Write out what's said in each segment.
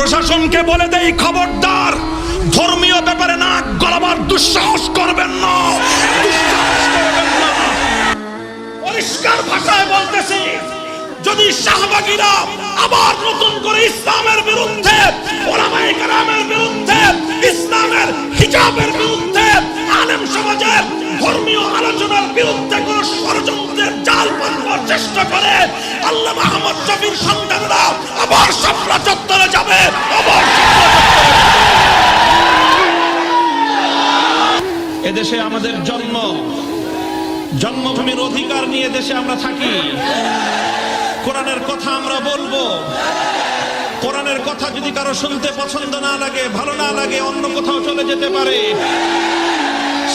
প্রশাসনকে বলে দেই, খবরদার, ধর্মীয় ব্যাপারে নাক গলাবার দুঃসাহস করবেন না, দুঃসাহস করবেন না। পরিষ্কার ভাষায় বলতেছি, যদি শাহবাগীরা আবার নতুন করে ইসলামের বিরুদ্ধে, ওলামায়ে কেরামের বিরুদ্ধে, ইসলামের হিজাবের বিরুদ্ধে, আলেম সমাজের ধর্মীয় আলোচনার বিরুদ্ধে কোন ষড়যন্ত্রের জাল পাতবার চেষ্টা করে, আল্লামা আহমদ শফীর সন্তানরা আবার শাপলা চত্বরে যাবে, আবার এদেশে আমাদের জন্মভূমির অধিকার নিয়ে দেশে আমরা থাকি। কোরআনের কথা আমরা বলবো। কোরআনের কথা যদি কারো শুনতে পছন্দ না লাগে, ভালো না লাগে, অন্য কোথাও চলে যেতে পারে।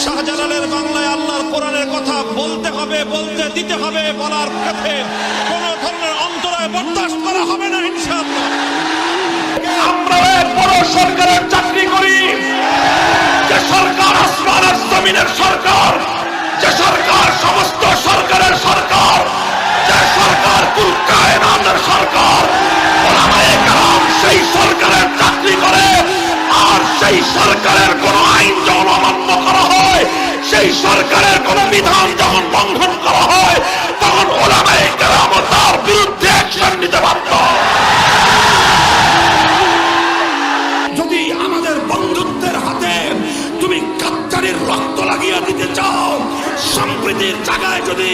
শাহজালালের বাংলায় আল্লাহর কোরআনের কথা বলতে হবে, বলতে দিতে হবে, বলার পথে কোন ধরনের অন্তরায় বরদাস্ত করা হবে না ইনশাআল্লাহ। আমরা বড় সরকারের চাকরি করি, যে সরকার আসমানের জমিনের সরকার, যে সরকার সমস্ত সরকারের সরকার, যে সরকার কুল কায়নাতের সরকার, ওলামায়ে কেরাম সেই সরকারের চাকরি করে। আর সেই সরকারের কোন আইন যখন অমান্য করা হয়, সেই সরকারের কোন বিধান যখন লঙ্ঘন করা হয়, তখন ওলামায়ে কেরাম তার বিরুদ্ধে অ্যাকশন নিতে বাধ্য। যদি আমাদের বন্ধুত্বের হাতে তুমি গাদ্দারির রক্ত লাগিয়ে দিতে চাও, সম্প্রীতির জায়গায় যদি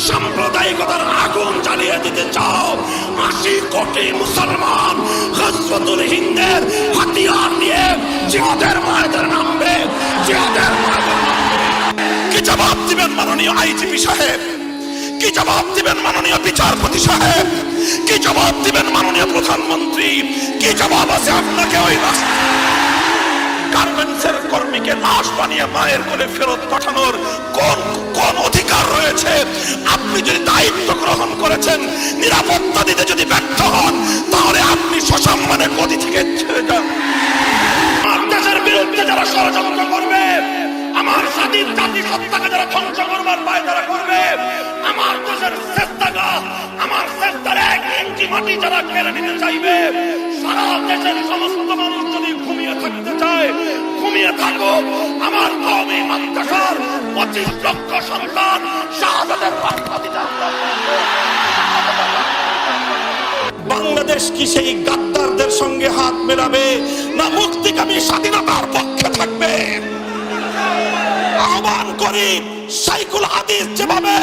সাম্প্রদায়িকতার আগুন জ্বালিয়ে দিতে চাও, ৮০ কোটি মুসলমান গজওয়াতুল হিন্দের হাতিয়ার নিয়ে জিহাদের ময়দানে নামবে, জিহাদের ময়দানে নামবে। কি জবাব দিবেন মাননীয় আইজিপি সাহেব? কি জবাব দিবেন মাননীয় বিচারপতি সাহেব? কি জবাব দিবেন মাননীয় প্রধানমন্ত্রী? কি জবাব আছে আপনাকে ওই গার্মেন্টসের কর্মীকে লাশ বানিয়ে মায়ের কোলে ফেরত পাঠানোর কোন অধিকার রয়েছে? আপনি যদি দায়িত্ব গ্রহণ করেছেন, নিরাপত্তা দিতে যদি ব্যর্থ হন, তাহলে আপনি সসম্মানে গদি থেকে ছেড়ে যান। আমার দেশের বিরুদ্ধে যারা ষড়যন্ত্র করবে, আমার স্বাধীন জাতিসত্তাকে যারা ধ্বংস করবার পায়তারা করবে, আমার দেশের শ্রেষ্ঠাগার, আমার শ্রেষ্ঠার ১ ইঞ্চি মাটি যারা কেড়ে নিতে চাইবে, সারা দেশের সমস্ত মানুষ যদি ঘুমিয়ে থাকতে চায়, ঘুমিয়ে থাকুক। আমার কওমি মাদ্রাসার ২৫ লক্ষ সন্তান শাহাদাতের বার্তা দিতে আমরা। বাংলাদেশ কি সেই গাদ্দারদের সঙ্গে হাত মেলাবে, না মুক্তিকামী স্বাধীনতার পক্ষে থাকবে? আহ্বান করি, শাইখুল হাদিস যেভাবে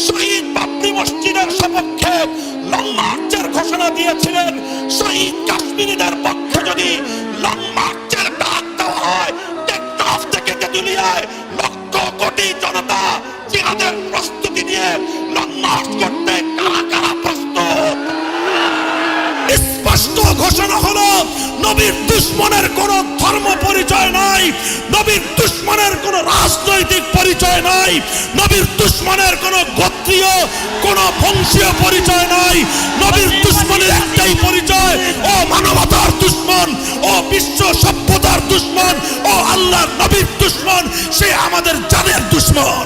শহীদ বাবরি মসজিদের সপক্ষে লং মার্চের ঘোষণা দিয়েছিলেন, শহীদ কাশ্মীরিদের পক্ষে যদি লং মার্চের ডাক দেওয়া হয়, টেকনাফ থেকে তেঁতুলিয়ায় লক্ষ কোটি জনতা জিহাদের প্রস্তুতি নিয়ে লং মার্চ করতে কারা কারা প্রস্তুত? স্পষ্ট ঘোষণা হলো, নবীর দুশ্মনের কোন ধর্ম পরিচয় নাই, নবীর দুশ্মনের কোন রাজনৈতিক পরিচয় নাই, নবীর দুশ্মনের কোন গোত্রীয় কোন বংশীয় পরিচয় নাই। নবীর দুশ্মনের একটাই পরিচয়, ও মানবতার দুশ্মন, ও বিশ্ব সভ্যতার দুশ্মন, ও আল্লাহর নবীর দুশ্মন, সে আমাদের জানের দুশ্মন।